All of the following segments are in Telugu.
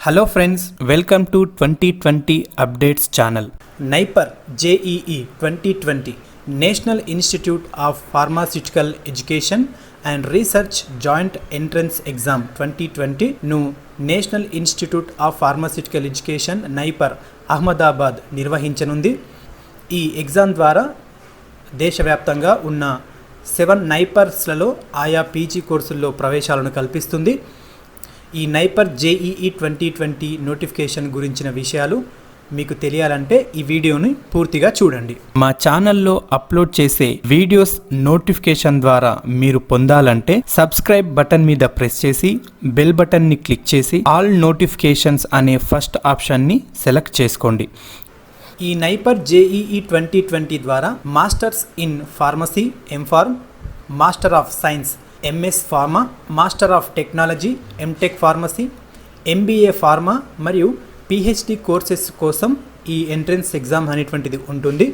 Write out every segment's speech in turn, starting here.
Hello friends, welcome to 2020 Updates channel. NIPER JEE 2020 National Institute of Pharmaceutical Education and Research Joint Entrance Exam 2020 ను national institute of pharmaceutical education NIPER Ahmedabad నిర్వహించనుంది. ఈ ఎగ్జామ్ ద్వారా దేశవ్యాప్తంగా ఉన్న 7 నైపర్స్లలో ఆయా పీజీ కోర్సుల్లో ప్రవేశాలను కల్పిస్తుంది. ఈ నైపర్ జేఈఈ 2020 నోటిఫికేషన్ గురించిన విషయాలు మీకు తెలియాలంటే ఈ వీడియోని పూర్తిగా చూడండి. మా ఛానల్లో అప్లోడ్ చేసే వీడియోస్ నోటిఫికేషన్ ద్వారా మీరు పొందాలంటే సబ్స్క్రైబ్ బటన్ మీద ప్రెస్ చేసి బెల్ బటన్ని క్లిక్ చేసి ఆల్ నోటిఫికేషన్స్ అనే ఫస్ట్ ఆప్షన్ని సెలెక్ట్ చేసుకోండి. ఈ నైపర్ జేఈఈ 2020 ద్వారా masters in pharmacy M Pharm, master of science MS pharma, master of technology M Tech pharmacy, MBA pharma మరియు పిహెచ్డి కోర్సెస్ కోసం ఈ ఎంట్రన్స్ ఎగ్జామ్ అనేటువంటిది ఉంటుంది.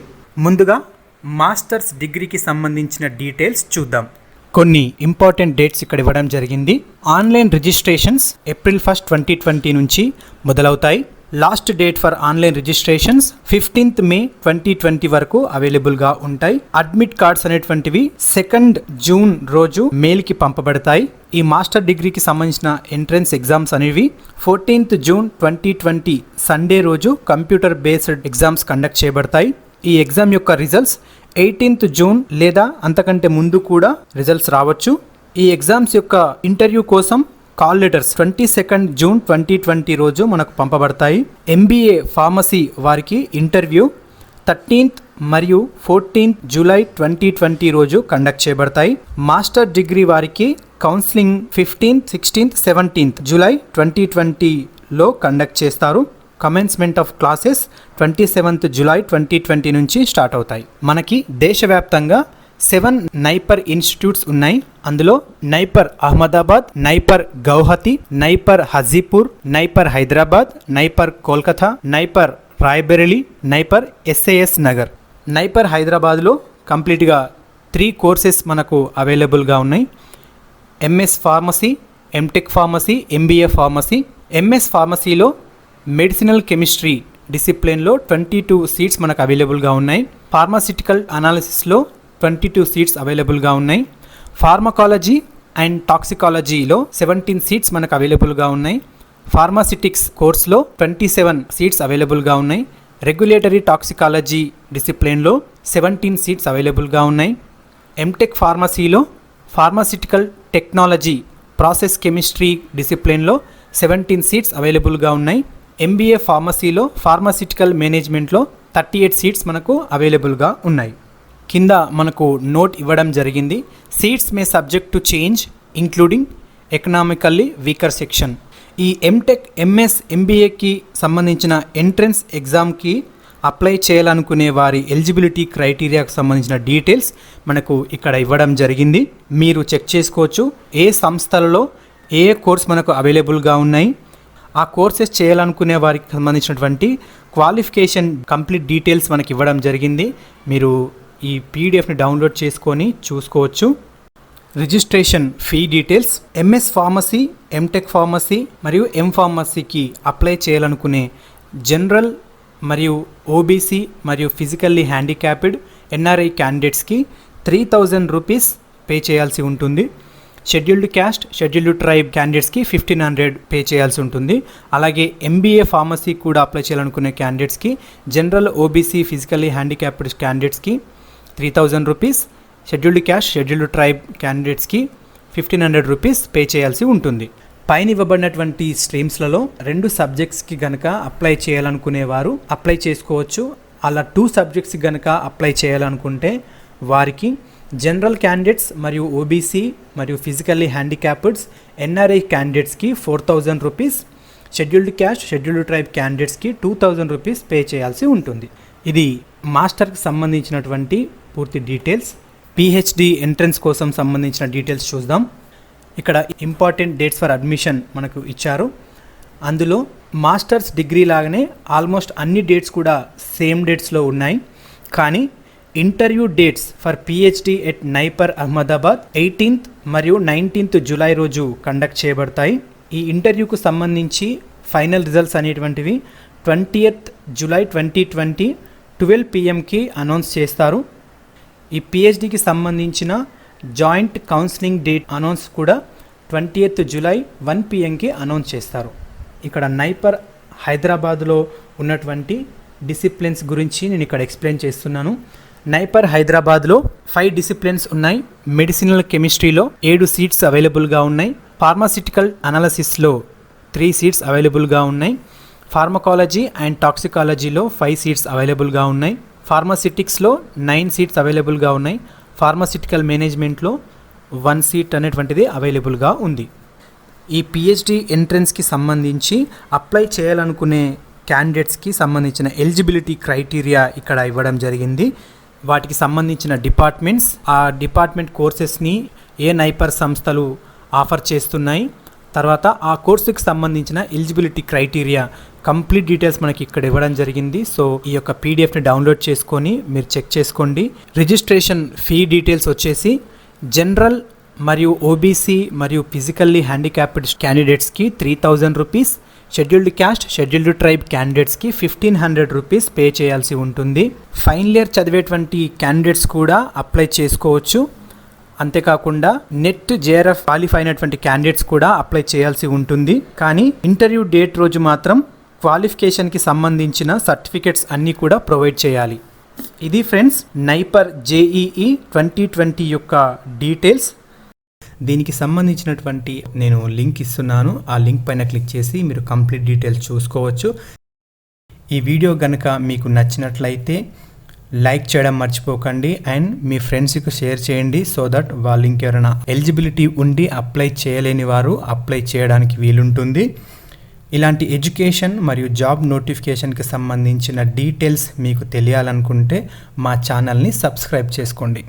ముందుగా మాస్టర్స్ డిగ్రీకి సంబంధించిన డీటెయిల్స్ చూద్దాం. కొన్ని ఇంపార్టెంట్ డేట్స్ ఇక్కడ ఇవ్వడం జరిగింది. ఆన్లైన్ రిజిస్ట్రేషన్స్ ఏప్రిల్ 1, 2020 నుంచి మొదలవుతాయి. Last date for online registrations 15th May 2020 వరకు అవైలబుల్గా ఉంటాయి. అడ్మిట్ కార్డ్స్ అనేటువంటివి 2nd June రోజు మెయిల్కి పంపబడతాయి. ఈ మాస్టర్ డిగ్రీకి సంబంధించిన ఎంట్రన్స్ ఎగ్జామ్స్ అనేవి 14th June 2020 సండే రోజు కంప్యూటర్ బేస్డ్ ఎగ్జామ్స్ కండక్ట్ చేయబడతాయి. ఈ ఎగ్జామ్ యొక్క రిజల్ట్స్ 18th June లేదా అంతకంటే ముందు కూడా రిజల్ట్స్ రావచ్చు. ఈ ఎగ్జామ్స్ యొక్క ఇంటర్వ్యూ కోసం కాల్ లెటర్స్ 22nd June 2020 రోజు మనకు పంపబడతాయి. ఎంబీఏ ఫార్మసీ వారికి ఇంటర్వ్యూ 13th మరియు 14th July 2020 రోజు కండక్ట్ చేయబడతాయి. మాస్టర్ డిగ్రీ వారికి counselling 15th, 16th, 17th July 2020లో కండక్ట్ చేస్తారు. Commencement of classes 27th July 2020 నుంచి స్టార్ట్ అవుతాయి. మనకి దేశవ్యాప్తంగా 7 నైపర్ ఇన్స్టిట్యూట్స్ ఉన్నాయి. అందులో NIPER Ahmedabad, NIPER Guwahati, NIPER Hajipur, NIPER Hyderabad, NIPER Kolkata, NIPER Raebareli, NIPER SAS Nagar. నైపర్ హైదరాబాద్లో కంప్లీట్గా 3 కోర్సెస్ మనకు అవైలబుల్గా ఉన్నాయి. MS pharmacy, MTech pharmacy, MBA pharmacy. MS ఫార్మసీలో మెడిసినల్ కెమిస్ట్రీ డిసిప్లిన్లో 22 సీట్స్ మనకు అవైలబుల్గా ఉన్నాయి. ఫార్మాసిటికల్ అనాలిసిస్లో 22 సీట్స్ అవైలబుల్గా ఉన్నాయి. ఫార్మకాలజీ అండ్ టాక్సికాలజీలో 17 సీట్స్ మనకు అవైలబుల్గా ఉన్నాయి. ఫార్మాసిటిక్స్ కోర్స్లో 27 సీట్స్ అవైలబుల్గా ఉన్నాయి. రెగ్యులేటరీ టాక్సికాలజీ డిసిప్లిన్లో 17 సీట్స్ అవైలబుల్గా ఉన్నాయి. ఎంటెక్ ఫార్మసీలో ఫార్మాసిటికల్ టెక్నాలజీ ప్రాసెస్ కెమిస్ట్రీ డిసిప్లిన్లో 17 సీట్స్ అవైలబుల్గా ఉన్నాయి. ఎంబీఏ ఫార్మసీలో ఫార్మాసిటికల్ మేనేజ్మెంట్లో 38 సీట్స్ మనకు అవైలబుల్గా ఉన్నాయి. కింద మనకు నోట్ ఇవ్వడం జరిగింది. Seats May subject to change including economically weaker section. ఈ ఎంటెక్, ఎంఎస్, ఎంబీఏకి సంబంధించిన ఎంట్రన్స్ ఎగ్జామ్కి అప్లై చేయాలనుకునే వారి ఎలిజిబిలిటీ క్రైటీరియాకు సంబంధించిన డీటెయిల్స్ మనకు ఇక్కడ ఇవ్వడం జరిగింది. మీరు చెక్ చేసుకోవచ్చు ఏ సంస్థలలో ఏ కోర్స్ మనకు అవైలబుల్గా ఉన్నాయి. ఆ కోర్సెస్ చేయాలనుకునే వారికి సంబంధించినటువంటి క్వాలిఫికేషన్ కంప్లీట్ డీటెయిల్స్ మనకి ఇవ్వడం జరిగింది. మీరు ఈ పీడిఎఫ్ని డౌన్లోడ్ చేసుకొని చూసుకోవచ్చు. Registration fee details. MS pharmacy, MTech pharmacy మరియు ఎం ఫార్మసీకి అప్లై చేయాలనుకునే జనరల్ మరియు ఓబీసీ మరియు ఫిజికల్లీ హ్యాండిక్యాప్డ్ ఎన్ఆర్ఐ క్యాండిడేట్స్కి 3000 రూపీస్ పే చేయాల్సి ఉంటుంది. షెడ్యూల్డ్ క్యాస్ట్, షెడ్యూల్డ్ ట్రైబ్ క్యాండిడేట్స్కి 1500 పే చేయాల్సి ఉంటుంది. అలాగే ఎంబీఏ ఫార్మసీ కూడా అప్లై చేయాలనుకునే క్యాండిడేట్స్కి జనరల్, ఓబీసీ, ఫిజికల్లీ హ్యాండిక్యాప్డ్ క్యాండిడేట్స్కి 3000 rupees, scheduled caste, scheduled tribe క్యాండిడేట్స్కి 1500 రూపీస్ పే చేయాల్సి ఉంటుంది. పైన ఇవ్వబడినటువంటి స్ట్రీమ్స్లలో 2 సబ్జెక్ట్స్కి గనక అప్లై చేయాలనుకునేవారు అప్లై చేసుకోవచ్చు. అలా 2 సబ్జెక్ట్స్కి గనక అప్లై చేయాలనుకుంటే వారికి జనరల్ క్యాండిడేట్స్ మరియు ఓబీసీ మరియు ఫిజికల్లీ హ్యాండిక్యాప్డ్స్ ఎన్ఆర్ఐ క్యాండిడేట్స్కి 4000 rupees, scheduled caste, scheduled tribe క్యాండిడేట్స్కి 2000 రూపీస్ పే చేయాల్సి ఉంటుంది. ఇది మాస్టర్కి సంబంధించినటువంటి పూర్తి డీటెయిల్స్. పిహెచ్డి ఎంట్రన్స్ కోసం సంబంధించిన డీటెయిల్స్ చూద్దాం. ఇక్కడ ఇంపార్టెంట్ డేట్స్ ఫర్ అడ్మిషన్ మనకు ఇచ్చారు. అందులో మాస్టర్స్ డిగ్రీ లాగానే ఆల్మోస్ట్ అన్ని డేట్స్ కూడా సేమ్ డేట్స్లో ఉన్నాయి. కానీ interview dates for PhD at NIPER Ahmedabad 18th మరియు 19th July రోజు కండక్ట్ చేయబడతాయి. ఈ ఇంటర్వ్యూకు సంబంధించి ఫైనల్ రిజల్ట్స్ అనేటువంటివి 20th July 2020 12 PMకి అనౌన్స్ చేస్తారు. ఈ పిహెచ్డికి సంబంధించిన జాయింట్ కౌన్సిలింగ్ డేట్ అనౌన్స్ కూడా 20th July 1 PMకి అనౌన్స్ చేస్తారు. ఇక్కడ నైపర్ హైదరాబాద్లో ఉన్నటువంటి డిసిప్లిన్స్ గురించి నేను ఇక్కడ ఎక్స్ప్లెయిన్ చేస్తున్నాను. నైపర్ హైదరాబాద్లో 5 డిసిప్లిన్స్ ఉన్నాయి. మెడిసినల్ కెమిస్ట్రీలో 7 సీట్స్ అవైలబుల్గా ఉన్నాయి. ఫార్మాసిటికల్ అనాలసిస్లో 3 సీట్స్ అవైలబుల్గా ఉన్నాయి. ఫార్మకాలజీ అండ్ టాక్సికాలజీలో 5 సీట్స్ అవైలబుల్గా ఉన్నాయి. ఫార్మాసిటిక్స్లో 9 సీట్స్ అవైలబుల్గా ఉన్నాయి. ఫార్మాసిటికల్ మేనేజ్మెంట్లో 1 సీట్ అనేటువంటిది అవైలబుల్గా ఉంది. ఈ పిహెచ్డి ఎంట్రన్స్కి సంబంధించి అప్లై చేయాలనుకునే క్యాండిడేట్స్కి సంబంధించిన ఎలిజిబిలిటీ క్రైటీరియా ఇక్కడ ఇవ్వడం జరిగింది. వాటికి సంబంధించిన డిపార్ట్మెంట్స్, ఆ డిపార్ట్మెంట్ కోర్సెస్ని ఏ నైపర్ సంస్థలు ఆఫర్ చేస్తున్నాయి, తర్వాత ఆ కోర్సుకి సంబంధించిన ఎలిజిబిలిటీ క్రైటీరియా కంప్లీట్ డీటెయిల్స్ మనకి ఇక్కడ ఇవ్వడం జరిగింది. సో ఈ యొక్క పీడిఎఫ్ని డౌన్లోడ్ చేసుకొని మీరు చెక్ చేసుకోండి. రిజిస్ట్రేషన్ ఫీ డీటెయిల్స్ వచ్చేసి జనరల్ మరియు ఓబీసీ మరియు ఫిజికల్లీ హ్యాండిక్యాప్డ్ క్యాండిడేట్స్కి 3000 rupees, scheduled caste, scheduled tribe క్యాండిడేట్స్కి 1500 రూపీస్ పే చేయాల్సి ఉంటుంది. ఫైనల్ ఇయర్ చదివేటువంటి క్యాండిడేట్స్ కూడా అప్లై చేసుకోవచ్చు. అంతేకాకుండా నెట్ జేఆర్ఎఫ్ క్వాలిఫై అయినటువంటి క్యాండిడేట్స్ కూడా అప్లై చేయాల్సి ఉంటుంది. కానీ ఇంటర్వ్యూ డేట్ రోజు మాత్రం క్వాలిఫికేషన్కి సంబంధించిన సర్టిఫికెట్స్ అన్నీ కూడా ప్రొవైడ్ చేయాలి. ఇది ఫ్రెండ్స్ నైపర్ జేఈఈ 2020 యొక్క డీటెయిల్స్. దీనికి సంబంధించినటువంటి నేను లింక్ ఇస్తున్నాను. ఆ లింక్ పైన క్లిక్ చేసి మీరు కంప్లీట్ డీటెయిల్స్ చూసుకోవచ్చు. ఈ వీడియో కనుక మీకు నచ్చినట్లయితే లైక్ చేయడం మర్చిపోకండి అండ్ మీ ఫ్రెండ్స్కి షేర్ చేయండి. సో దట్ వాళ్ళు ఇంకెవరైనా ఎలిజిబిలిటీ ఉండి అప్లై చేయలేని వారు అప్లై చేయడానికి వీలుంటుంది. ఇలాంటి ఎడ్యుకేషన్ మరియు జాబ్ నోటిఫికేషన్కి సంబంధించిన డీటెయిల్స్ మీకు తెలియాలనుకుంటే మా ఛానల్ని సబ్స్క్రైబ్ చేసుకోండి.